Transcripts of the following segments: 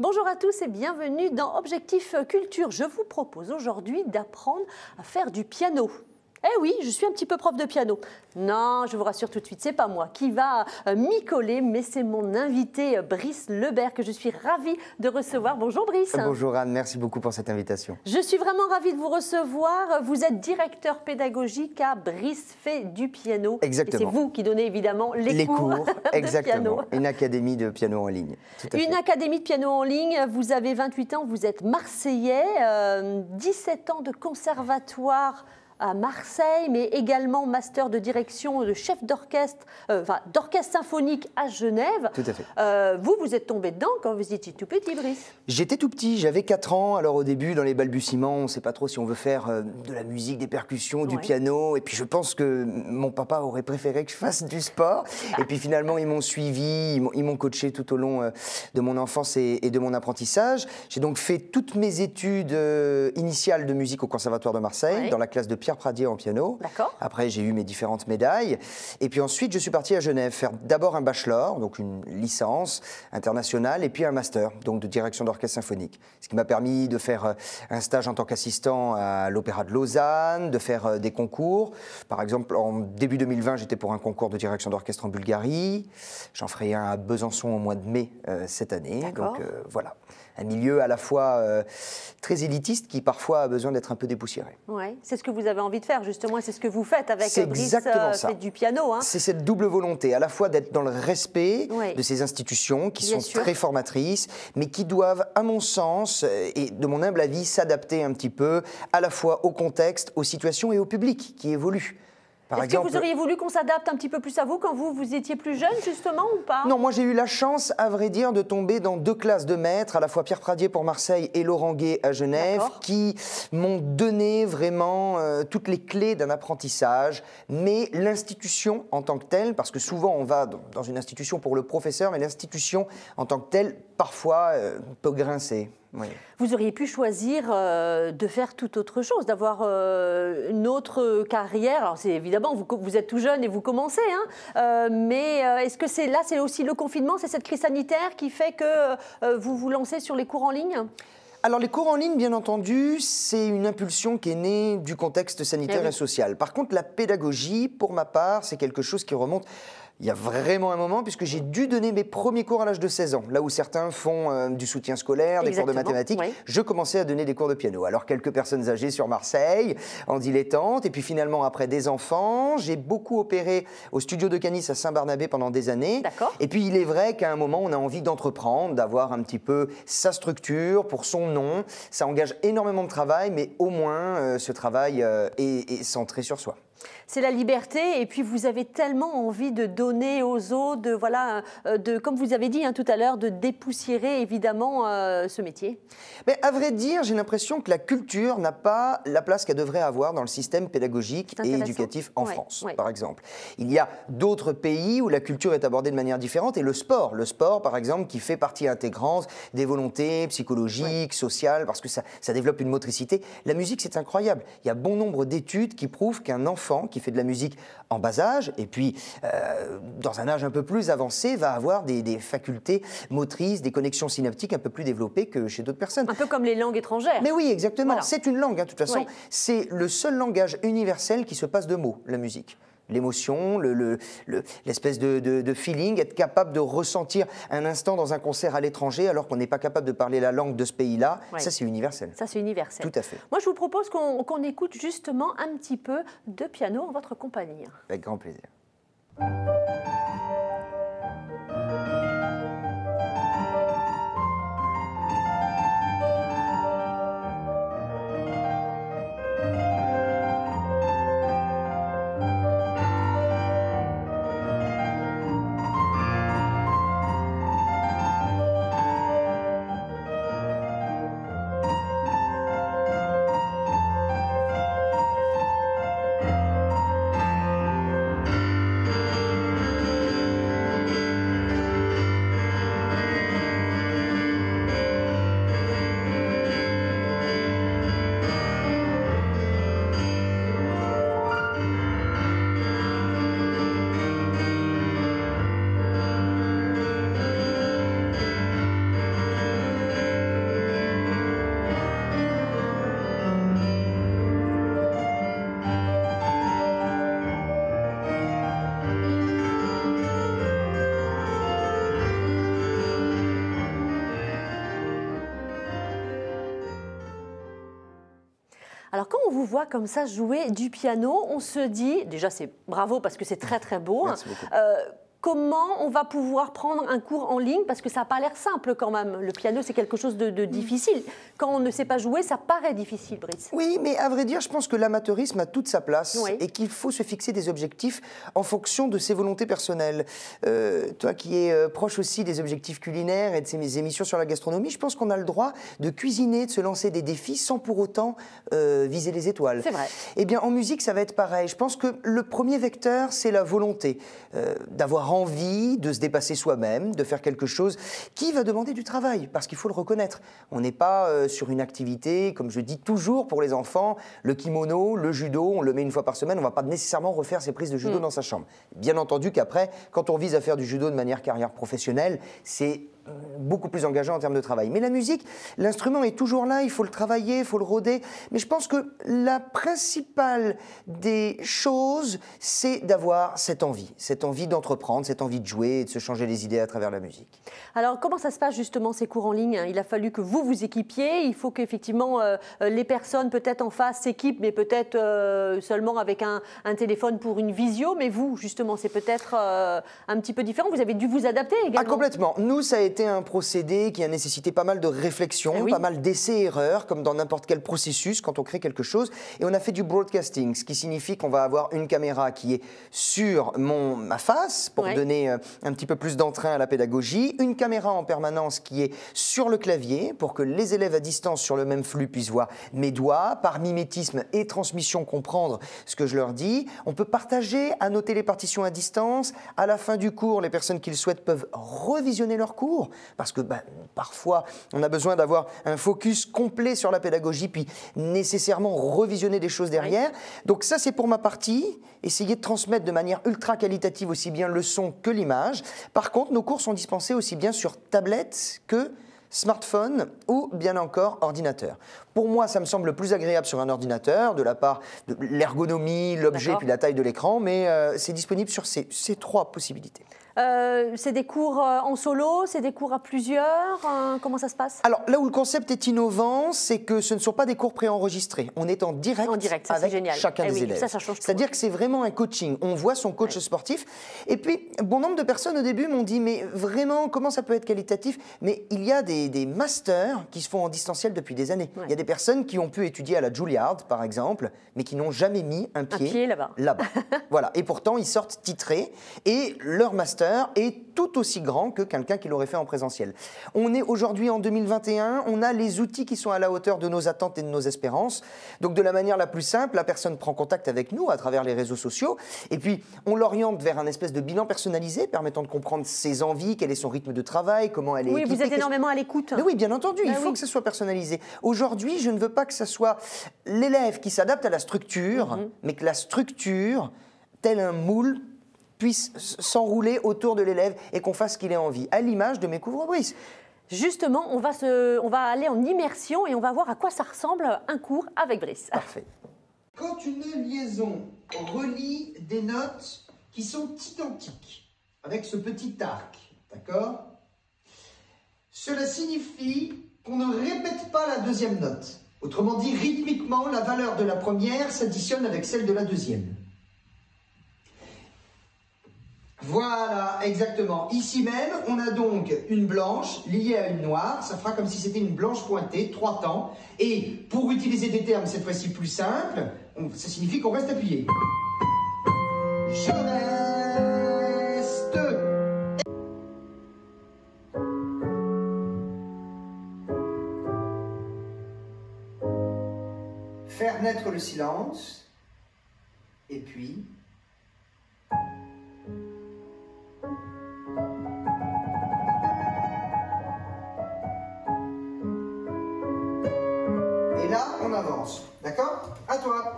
Bonjour à tous et bienvenue dans Objectif Culture. Je vous propose aujourd'hui d'apprendre à faire du piano. Eh oui, je suis un petit peu prof de piano. Non, je vous rassure tout de suite, c'est pas moi qui va m'y coller, mais c'est mon invité Brice Lebert que je suis ravie de recevoir. Bonjour Brice. Bonjour Anne, merci beaucoup pour cette invitation. Je suis vraiment ravie de vous recevoir. Vous êtes directeur pédagogique à Brice fait du piano. Exactement. Et c'est vous qui donnez évidemment les cours de piano. Une académie de piano en ligne. Une académie de piano en ligne, vous avez 28 ans, vous êtes marseillais, 17 ans de conservatoire à Marseille, mais également master de direction de chef d'orchestre, d'orchestre symphonique à Genève. Tout à fait. Vous êtes tombé dedans quand vous étiez tout petit, Brice? J'étais tout petit, j'avais 4 ans. Alors au début, dans les balbutiements, on ne sait pas trop si on veut faire de la musique, des percussions, du piano. Et puis je pense que mon papa aurait préféré que je fasse du sport. Et puis finalement, ils m'ont suivi, ils m'ont coaché tout au long de mon enfance et de mon apprentissage. J'ai donc fait toutes mes études initiales de musique au Conservatoire de Marseille, dans la classe de Pierre Pradier en piano. Après, j'ai eu mes différentes médailles. Et puis ensuite, je suis parti à Genève faire d'abord un bachelor, donc une licence internationale, et puis un master, donc de direction d'orchestre symphonique. Ce qui m'a permis de faire un stage en tant qu'assistant à l'Opéra de Lausanne, de faire des concours. Par exemple, en début 2020, j'étais pour un concours de direction d'orchestre en Bulgarie. J'en ferai un à Besançon au mois de mai cette année. Donc voilà. Un milieu à la fois très élitiste qui parfois a besoin d'être un peu dépoussiéré. Ouais, c'est ce que vous avez envie de faire justement, c'est ce que vous faites avec Brice fait du piano. Hein. C'est cette double volonté, à la fois d'être dans le respect de ces institutions qui sont très formatrices, mais qui doivent, à mon sens, et de mon humble avis, s'adapter un petit peu à la fois au contexte, aux situations et au public qui évolue. Est-ce que vous auriez voulu qu'on s'adapte un petit peu plus à vous quand vous étiez plus jeune, justement, ou pas? Non, moi j'ai eu la chance, à vrai dire, de tomber dans 2 classes de maîtres, à la fois Pierre Pradier pour Marseille et Laurent Gué à Genève, qui m'ont donné vraiment toutes les clés d'un apprentissage, mais l'institution en tant que telle, parce que souvent on va dans une institution pour le professeur, mais l'institution en tant que telle, parfois, peut grincer. Oui. Vous auriez pu choisir de faire tout autre chose, d'avoir une autre carrière. Alors c'est évidemment, vous êtes tout jeune et vous commencez, hein, mais est-ce que c'est aussi le confinement, c'est cette crise sanitaire qui fait que vous vous lancez sur les cours en ligne ? Alors les cours en ligne, bien entendu, c'est une impulsion qui est née du contexte sanitaire et social. Par contre, la pédagogie, pour ma part, c'est quelque chose qui remonte il y a vraiment un moment, puisque j'ai dû donner mes premiers cours à l'âge de 16 ans. Là où certains font du soutien scolaire, des cours de mathématiques, je commençais à donner des cours de piano. Alors quelques personnes âgées sur Marseille, en dilettante, et puis finalement après des enfants. J'ai beaucoup opéré au studio de Canis à Saint-Barnabé pendant des années. Et puis il est vrai qu'à un moment, on a envie d'entreprendre, d'avoir un petit peu sa structure pour son nom. Ça engage énormément de travail, mais au moins ce travail est centré sur soi. C'est la liberté, et puis vous avez tellement envie de donner aux autres, comme vous avez dit tout à l'heure, de dépoussiérer évidemment ce métier. Mais à vrai dire, j'ai l'impression que la culture n'a pas la place qu'elle devrait avoir dans le système pédagogique et éducatif en France, par exemple. Il y a d'autres pays où la culture est abordée de manière différente, et le sport par exemple, qui fait partie intégrante des volontés psychologiques, sociales, parce que ça développe une motricité. La musique, c'est incroyable. Il y a bon nombre d'études qui prouvent qu'un enfant qui fait de la musique en bas âge, et puis dans un âge un peu plus avancé, va avoir des facultés motrices, des connexions synaptiques un peu plus développées que chez d'autres personnes. Un peu comme les langues étrangères. Mais oui, exactement. Voilà. C'est une langue, de toute façon. C'est le seul langage universel qui se passe de mots, la musique. L'émotion, l'espèce de feeling, être capable de ressentir un instant dans un concert à l'étranger alors qu'on n'est pas capable de parler la langue de ce pays-là, ça c'est universel. Ça c'est universel. Tout à fait. Moi je vous propose qu'on écoute justement un petit peu de piano en votre compagnie. Avec grand plaisir. vous voit comme ça jouer du piano, on se dit, déjà c'est bravo parce que c'est très très beau. Merci beaucoup. Comment on va pouvoir prendre un cours en ligne? Parce que ça n'a pas l'air simple quand même. Le piano, c'est quelque chose de difficile. Quand on ne sait pas jouer, ça paraît difficile, Brice. Oui, mais à vrai dire, je pense que l'amateurisme a toute sa place Oui. et qu'il faut se fixer des objectifs en fonction de ses volontés personnelles. Toi qui es proche aussi des objectifs culinaires et de ces émissions sur la gastronomie, je pense qu'on a le droit de cuisiner, de se lancer des défis sans pour autant viser les étoiles. C'est vrai. Eh bien, en musique, ça va être pareil. Je pense que le premier vecteur, c'est la volonté d'avoir envie de se dépasser soi-même, de faire quelque chose qui va demander du travail, parce qu'il faut le reconnaître. On n'est pas sur une activité, comme je dis toujours pour les enfants, le kimono, le judo, on le met une fois par semaine, on ne va pas nécessairement refaire ses prises de judo dans sa chambre. Bien entendu qu'après, quand on vise à faire du judo de manière carrière professionnelle, c'est beaucoup plus engageant en termes de travail. Mais la musique, l'instrument est toujours là, il faut le travailler, il faut le rôder. Mais je pense que la principale des choses, c'est d'avoir cette envie d'entreprendre, cette envie de jouer et de se changer les idées à travers la musique. Alors, comment ça se passe justement ces cours en ligne? Il a fallu que vous vous équipiez, il faut qu'effectivement les personnes peut-être en face s'équipent, mais peut-être seulement avec un téléphone pour une visio. Mais vous, justement, c'est peut-être un petit peu différent. Vous avez dû vous adapter également. Ah, complètement. Nous, ça a été un procédé qui a nécessité pas mal de réflexion, oui. pas mal d'essais-erreurs, comme dans n'importe quel processus quand on crée quelque chose. Et on a fait du broadcasting, ce qui signifie qu'on va avoir une caméra qui est sur ma face pour donner un petit peu plus d'entrain à la pédagogie, une caméra en permanence qui est sur le clavier pour que les élèves à distance sur le même flux puissent voir mes doigts, par mimétisme et transmission comprendre ce que je leur dis. On peut partager, annoter les partitions à distance. À la fin du cours, les personnes qui le souhaitent peuvent revisionner leur cours parce que parfois, on a besoin d'avoir un focus complet sur la pédagogie puis nécessairement revisionner des choses derrière. Donc ça, c'est pour ma partie. Essayer de transmettre de manière ultra qualitative aussi bien le son que l'image. Par contre, nos cours sont dispensés aussi bien sur tablette que smartphone ou bien encore ordinateur. Pour moi, ça me semble le plus agréable sur un ordinateur, de la part de l'ergonomie, l'objet puis la taille de l'écran, mais c'est disponible sur ces trois possibilités. C'est des cours en solo, c'est des cours à plusieurs, comment ça se passe? Alors là où le concept est innovant, c'est que ce ne sont pas des cours préenregistrés. On est en direct ça, avec génial. chacun des élèves. Ça change tout. C'est-à-dire que c'est vraiment un coaching. On voit son coach sportif. Et puis, bon nombre de personnes au début m'ont dit, mais vraiment, comment ça peut être qualitatif? Mais il y a des masters qui se font en distanciel depuis des années. Il y a des personnes qui ont pu étudier à la Juilliard, par exemple, mais qui n'ont jamais mis un pied là-bas. Voilà. Et pourtant, ils sortent titrés et leur master est tout aussi grand que quelqu'un qui l'aurait fait en présentiel. On est aujourd'hui en 2021, on a les outils qui sont à la hauteur de nos attentes et de nos espérances. Donc de la manière la plus simple, la personne prend contact avec nous à travers les réseaux sociaux et puis on l'oriente vers un espèce de bilan personnalisé permettant de comprendre ses envies, quel est son rythme de travail, comment elle est équipée. Oui, vous êtes énormément à l'écoute. Mais oui, bien entendu, il faut que ça soit personnalisé. Aujourd'hui, je ne veux pas que ce soit l'élève qui s'adapte à la structure, mais que la structure, tel un moule, puisse s'enrouler autour de l'élève et qu'on fasse ce qu'il ait envie, à l'image de mes couvre-brises. Justement, on va aller en immersion et on va voir à quoi ça ressemble un cours avec Brice. Parfait. Quand une liaison relie des notes qui sont identiques, avec ce petit arc, d'accord? Cela signifie qu'on ne répète pas la deuxième note. Autrement dit, rythmiquement, la valeur de la première s'additionne avec celle de la deuxième. Voilà, exactement. Ici même, on a donc une blanche liée à une noire. Ça fera comme si c'était une blanche pointée, 3 temps. Et pour utiliser des termes cette fois-ci plus simples, ça signifie qu'on reste appuyé. Je reste. Faire naître le silence. Et puis... Et là, on avance. D'accord? À toi.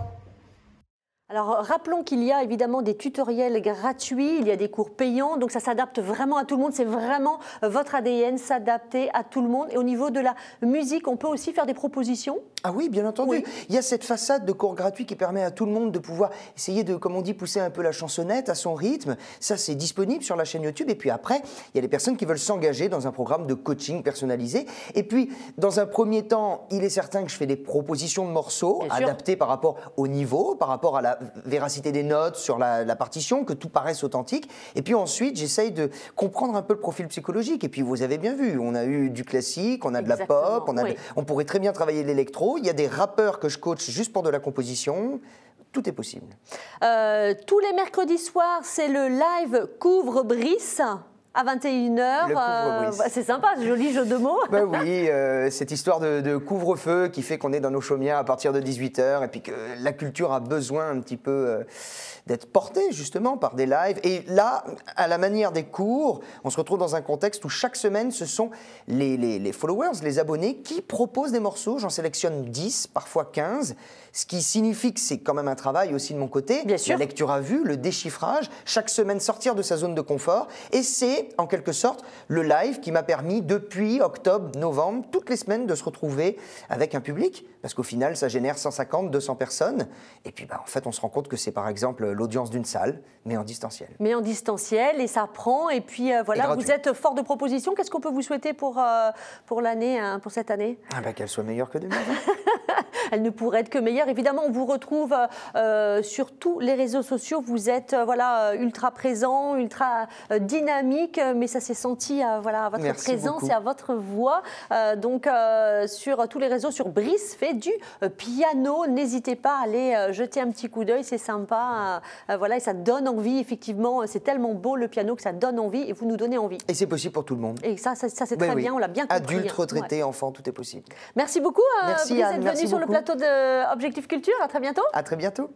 Alors, rappelons qu'il y a évidemment des tutoriels gratuits, il y a des cours payants, donc ça s'adapte vraiment à tout le monde. C'est vraiment votre ADN, s'adapter à tout le monde. Et au niveau de la musique, on peut aussi faire des propositions? Ah oui, bien entendu. Oui. Il y a cette façade de cours gratuit qui permet à tout le monde de pouvoir essayer de, comme on dit, pousser un peu la chansonnette à son rythme. Ça, c'est disponible sur la chaîne YouTube. Et puis après, il y a des personnes qui veulent s'engager dans un programme de coaching personnalisé. Et puis, dans un premier temps, il est certain que je fais des propositions de morceaux adaptés par rapport au niveau, par rapport à la véracité des notes sur la partition, que tout paraisse authentique. Et puis ensuite, j'essaye de comprendre un peu le profil psychologique. Et puis, vous avez bien vu, on a eu du classique, on a de la pop, on pourrait très bien travailler l'électro. Il y a des rappeurs que je coach juste pour de la composition. Tout est possible. Tous les mercredis soirs, c'est le live Couvre-Brice à 21h. C'est sympa, joli jeu de mots. Ben oui, cette histoire de couvre-feu qui fait qu'on est dans nos chaumières à partir de 18h et puis que la culture a besoin un petit peu d'être portée justement par des lives. Et là, à la manière des cours, on se retrouve dans un contexte où chaque semaine, ce sont les followers, les abonnés qui proposent des morceaux. J'en sélectionne 10, parfois 15, ce qui signifie que c'est quand même un travail aussi de mon côté. Bien sûr. La lecture à vue, le déchiffrage, chaque semaine sortir de sa zone de confort. Et c'est en quelque sorte le live qui m'a permis depuis octobre, novembre, toutes les semaines de se retrouver avec un public. Parce qu'au final, ça génère 150, 200 personnes. Et puis en fait, on se rend compte que c'est par exemple l'audience d'une salle, mais en distanciel. Mais en distanciel, et ça prend. Et puis voilà, vous êtes fort de propositions. Qu'est-ce qu'on peut vous souhaiter pour l'année, pour cette année? Qu'elle soit meilleure que 2020. Elle ne pourrait être que meilleure. Évidemment, on vous retrouve sur tous les réseaux sociaux. Vous êtes ultra présent, ultra dynamique, mais ça s'est senti à votre Merci présence beaucoup. et à votre voix. Donc, sur tous les réseaux, sur Brice fait du piano. N'hésitez pas à aller jeter un petit coup d'œil, c'est sympa. Et ça donne envie, effectivement. C'est tellement beau le piano que ça donne envie et vous nous donnez envie. Et c'est possible pour tout le monde. Et ça c'est très bien, on l'a bien compris. Adultes, retraités, enfants, tout est possible. Merci beaucoup, Merci, Brice, Anne, d'être venu sur le plateau de Objectif Culture. À très bientôt. À très bientôt.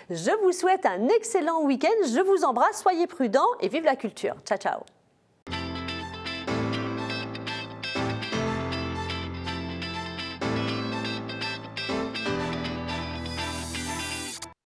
Je vous souhaite un excellent week-end. Je vous embrasse, soyez prudents et vive la culture. Ciao, ciao.